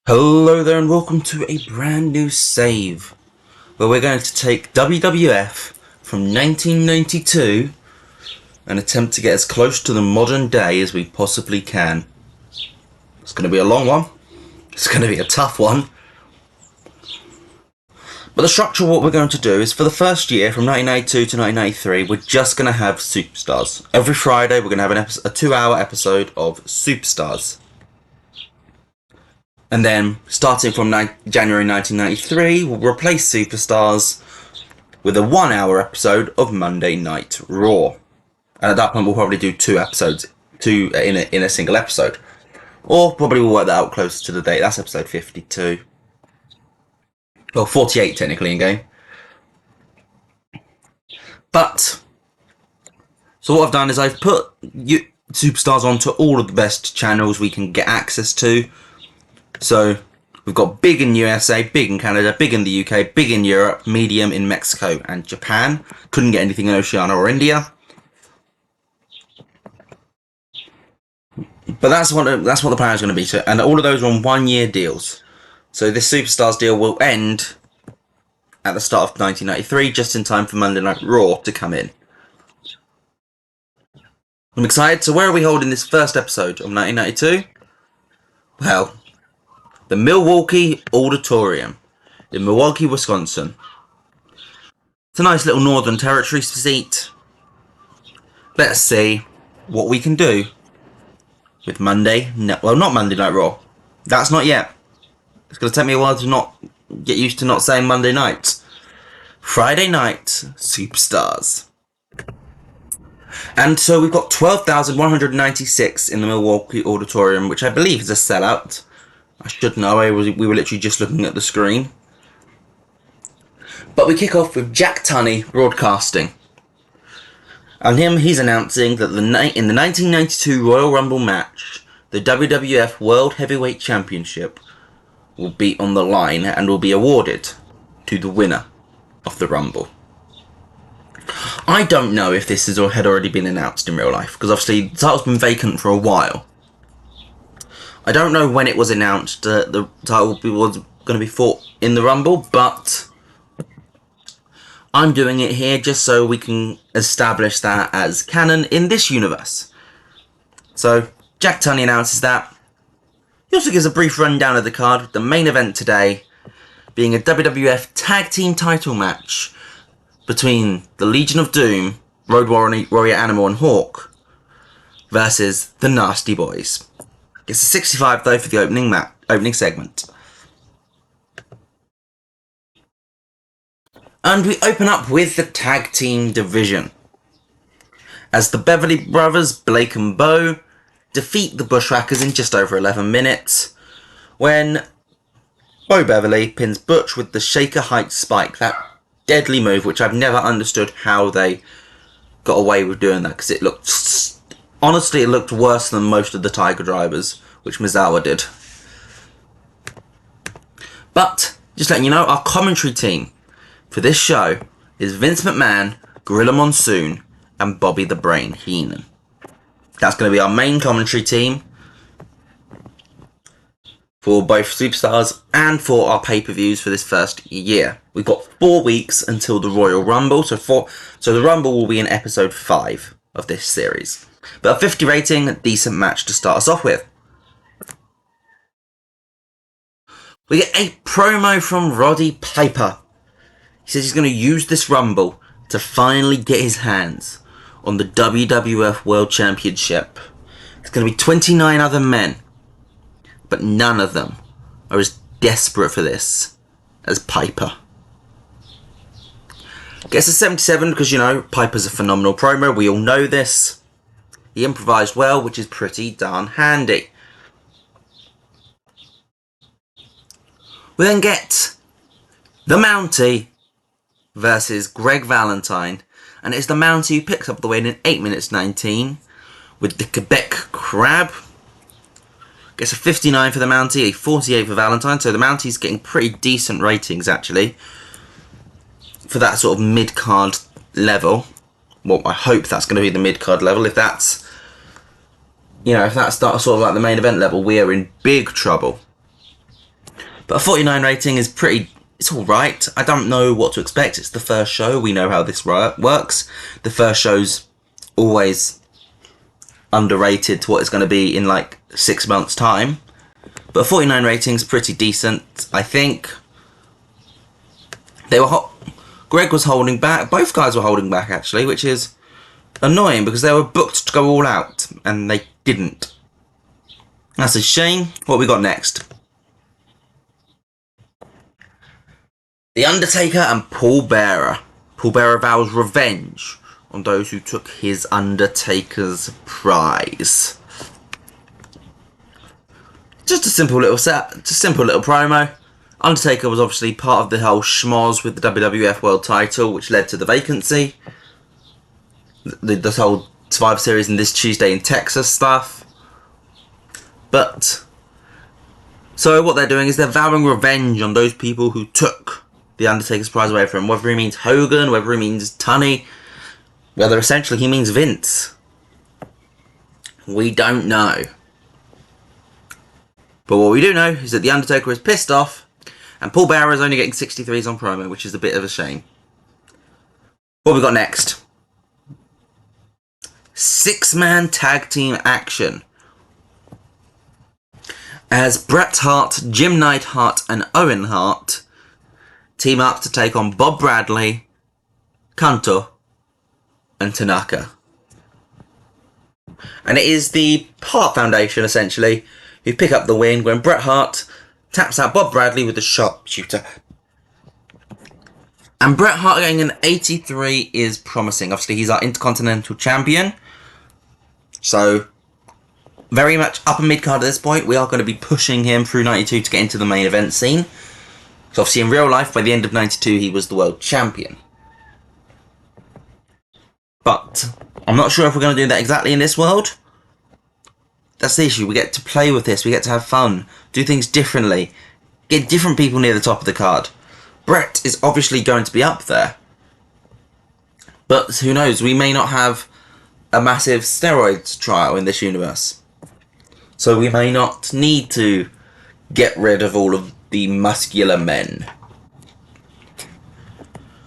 Hello there and welcome to a brand new save where we're going to take WWF from 1992 and attempt to get as close to the modern day as we possibly can. It's going to be a long one, it's going to be a tough one, but the structure of what we're going to do is for the first year from 1992 to 1993 we're just going to have Superstars. Every Friday we're going to have a 2-hour episode of Superstars. And then, starting from January 1993, we'll replace Superstars with a 1-hour episode of Monday Night Raw. And at that point, we'll probably do 2 episodes, in a single episode. Or probably we'll work that out closer to the date. That's episode 52. Well, 48 technically in game. But, so what I've done is I've put Superstars onto all of the best channels we can get access to. So, we've got big in USA, big in Canada, big in the UK, big in Europe, medium in Mexico and Japan. Couldn't get anything in Oceania or India. But that's what the plan is going to be. And all of those are on 1-year deals. So this Superstars deal will end at the start of 1993, just in time for Monday Night Raw to come in. I'm excited. So where are we holding this first episode of 1992? Well, the Milwaukee Auditorium in Milwaukee, Wisconsin. It's a nice little Northern Territory seat. Let's see what we can do with well, not Monday Night Raw. That's not yet. It's going to take me a while to not get used to not saying Monday night. Friday night Superstars. And so we've got 12,196 in the Milwaukee Auditorium, which I believe is a sellout. I should know, we were literally just looking at the screen. But we kick off with Jack Tunney broadcasting. And he's announcing that in the 1992 Royal Rumble match, the WWF World Heavyweight Championship will be on the line and will be awarded to the winner of the Rumble. I don't know if this had already been announced in real life, because obviously the title's been vacant for a while. I don't know when it was announced the title was going to be fought in the Rumble, but I'm doing it here just so we can establish that as canon in this universe. So, Jack Tunney announces that. He also gives a brief rundown of the card, with the main event today being a WWF Tag Team title match between the Legion of Doom, Road Warrior Animal and Hawk, versus the Nasty Boyz. Gets a 65 though for the opening segment. And we open up with the tag team division, as the Beverly Brothers, Blake and Bo, defeat the Bushwhackers in just over 11 minutes, when Bo Beverly pins Butch with the Shaker Heights Spike, that deadly move which I've never understood how they got away with doing that, because it looked worse than most of the Tiger Drivers, which Mizawa did. But, just letting you know, our commentary team for this show is Vince McMahon, Gorilla Monsoon, and Bobby the Brain Heenan. That's going to be our main commentary team for both Superstars and for our pay-per-views for this first year. We've got 4 weeks until the Royal Rumble, so the Rumble will be in episode 5 of this series. But a 50 rating, a decent match to start us off with. We get a promo from Roddy Piper. He says he's going to use this Rumble to finally get his hands on the WWF World Championship. It's going to be 29 other men, but none of them are as desperate for this as Piper. Gets a 77 because, you know, Piper's a phenomenal promo. We all know this. He improvised well, which is pretty darn handy. We then get the Mountie versus Greg Valentine. And it's the Mountie who picks up the win in 8 minutes 19 with the Quebec Crab. Gets a 59 for the Mountie, a 48 for Valentine. So the Mountie's getting pretty decent ratings, actually, for that sort of mid-card level. Well, I hope that's going to be the mid-card level. If that's, you know, if that's sort of like the main event level, we are in big trouble. But a 49 rating is it's alright. I don't know what to expect. It's the first show. We know how this works. The first show's always underrated to what it's going to be in like 6 months' time. But a 49 rating's pretty decent, I think. They were Greg was holding back. Both guys were holding back, actually, which is annoying because they were booked to go all out and they didn't. That's a shame. What we got next? The Undertaker and Paul Bearer. Paul Bearer vows revenge on those who took his Undertaker's prize. Just a simple little promo. Undertaker was obviously part of the whole schmoz with the WWF World title, which led to the vacancy. This whole Survivor Series and this Tuesday in Texas stuff. But, so what they're doing is they're vowing revenge on those people who took the Undertaker's prize away from him. Whether he means Hogan, whether he means Tunney, whether essentially he means Vince. We don't know. But what we do know is that the Undertaker is pissed off, and Paul Bearer is only getting 63s on promo, which is a bit of a shame. What we got next? 6-man tag team action. As Bret Hart, Jim Neidhart, and Owen Hart team up to take on Bob Bradley, Kanto, and Tanaka. And it is the Hart Foundation, essentially, who pick up the win when Bret Hart taps out Bob Bradley with the sharpshooter. And Bret Hart getting an 83 is promising. Obviously, he's our Intercontinental Champion. So, very much upper mid-card at this point. We are going to be pushing him through 92 to get into the main event scene. So obviously in real life, by the end of 92, he was the world champion. But I'm not sure if we're going to do that exactly in this world. That's the issue. We get to play with this. We get to have fun. Do things differently. Get different people near the top of the card. Bret is obviously going to be up there. But who knows? We may not have a massive steroids trial in this universe. So we may not need to get rid of all of the muscular men.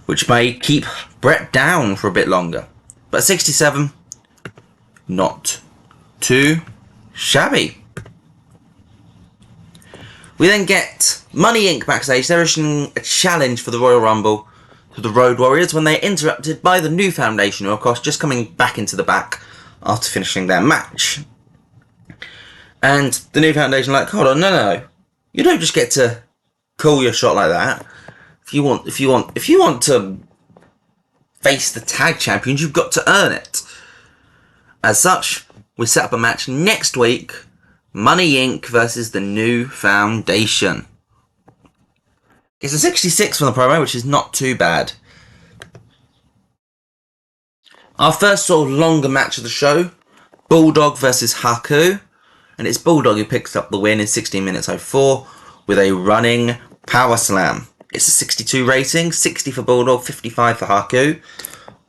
Which may keep Bret down for a bit longer. But 67, not too shabby. We then get Money Inc. backstage. They're issuing a challenge for the Royal Rumble to the Road Warriors when they're interrupted by the New Foundation, who are of course just coming back into the back after finishing their match. And the New Foundation are like, hold on, no. You don't just get to call your shot like that. If you want to face the tag champions, you've got to earn it. As such, we set up a match next week. Money Inc. versus the New Foundation. It's a 66 from the promo, which is not too bad. Our first sort of longer match of the show, Bulldog versus Haku. And it's Bulldog who picks up the win in 16 minutes 04 with a running power slam. It's a 62 rating, 60 for Bulldog, 55 for Haku.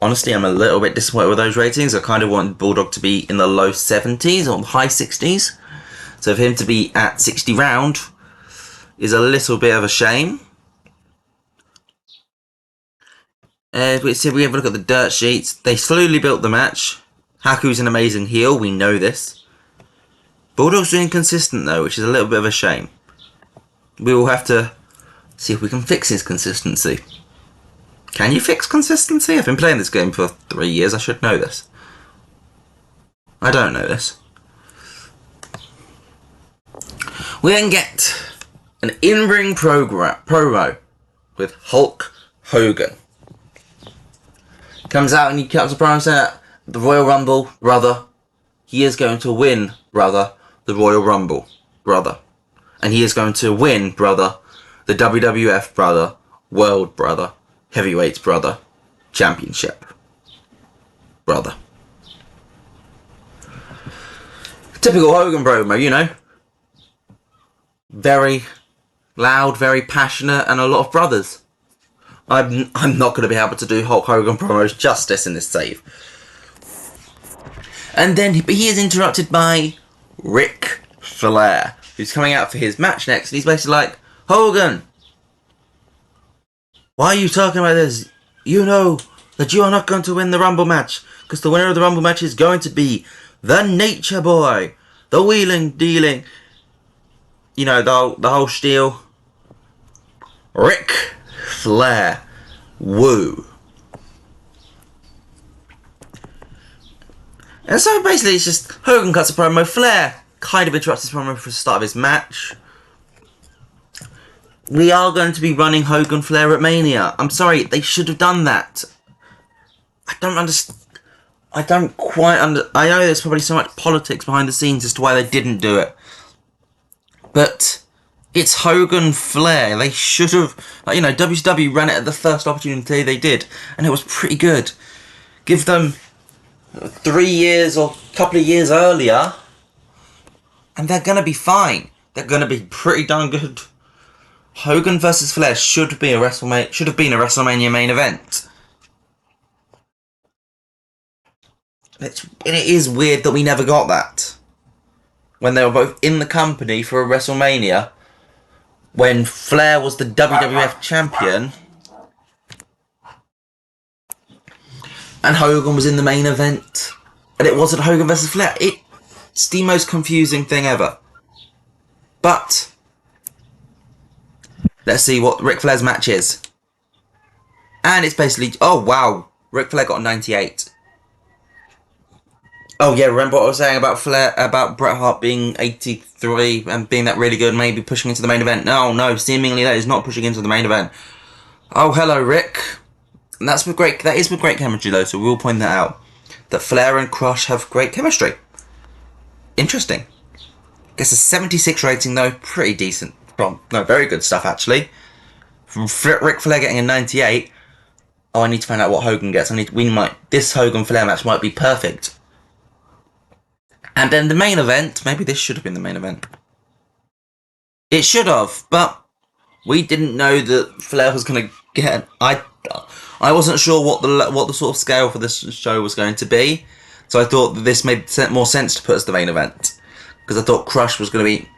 Honestly, I'm a little bit disappointed with those ratings. I kind of wanted Bulldog to be in the low 70s or high 60s. So for him to be at 60 round is a little bit of a shame. We have a look at the dirt sheets. They slowly built the match. Haku's an amazing heel, we know this. Bulldog's doing consistent though, which is a little bit of a shame. We will have to see if we can fix his consistency. Can you fix consistency? I've been playing this game for 3 years, I should know this. I don't know this. We then get an in-ring promo with Hulk Hogan. Comes out and he cuts a promo saying that the Royal Rumble, brother, he is going to win, brother, the Royal Rumble, brother. And he is going to win, brother, the WWF, brother, World, brother, Heavyweight, brother, Championship, brother. Typical Hogan promo, you know. Very loud, very passionate, and a lot of brothers. I'm not going to be able to do Hulk Hogan promos justice in this save. And then he is interrupted by Ric Flair, who's coming out for his match next, and he's basically like, Hogan, why are you talking about this? You know that you are not going to win the Rumble match, because the winner of the Rumble match is going to be the Nature Boy, the wheeling, dealing, you know, the whole spiel. Ric Flair. Woo. And so basically it's just Hogan cuts a promo, Flair kind of interrupts his promo for the start of his match. We are going to be running Hogan Flair at Mania. I'm sorry, they should have done that. I don't understand. I don't quite I know there's probably so much politics behind the scenes as to why they didn't do it. But it's Hogan Flair. They should have, like, you know, WCW ran it at the first opportunity they did, and it was pretty good. Give them 3 years or a couple of years earlier, and they're gonna be fine. They're gonna be pretty darn good. Hogan versus Flair should have been a WrestleMania main event. And it is weird that we never got that when they were both in the company for a WrestleMania, when Flair was the WWF champion and Hogan was in the main event, and it wasn't Hogan versus Flair. It's the most confusing thing ever. But let's see what Ric Flair's match is. And it's basically, oh wow, Ric Flair got a 98. Oh yeah, remember what I was saying about Flair, about Bret Hart being 83 and being that really good, maybe pushing into the main event? No, seemingly that is not pushing into the main event. Oh, hello, Rick. And that is with great chemistry though, so we'll point that out. That Flair and Crush have great chemistry. Interesting. Gets a 76 rating though, pretty decent. Very good stuff actually. From Ric Flair getting a 98. Oh, I need to find out what Hogan gets. This Hogan Flair match might be perfect. And then the main event, maybe this should have been the main event. It should have, but we didn't know that Flair was going to get. I wasn't sure what the sort of scale for this show was going to be, so I thought that this made more sense to put as the main event, because I thought Crush was going to be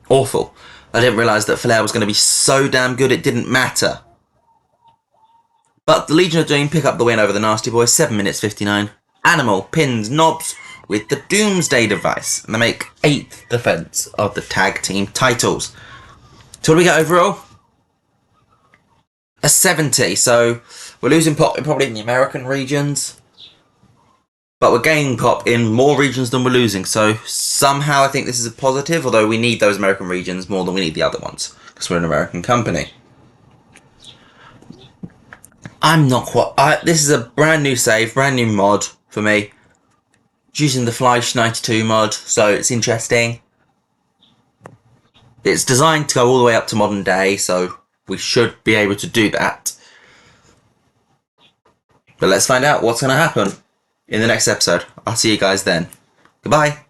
awful. I didn't realise that Flair was going to be so damn good it didn't matter. But the Legion of Doom pick up the win over the Nasty Boyz, 7 minutes 59. Animal pins Knobs with the Doomsday device, and they make 8th defence of the tag team titles. So what do we get overall? A 70, so we're losing pop probably in the American regions, but we're gaining pop in more regions than we're losing, so somehow I think this is a positive, although we need those American regions more than we need the other ones, because we're an American company. This is a brand new save, brand new mod for me. Using the Fleisch 92 mod, so it's interesting. It's designed to go all the way up to modern day, so we should be able to do that. But let's find out what's going to happen in the next episode. I'll see you guys then. Goodbye.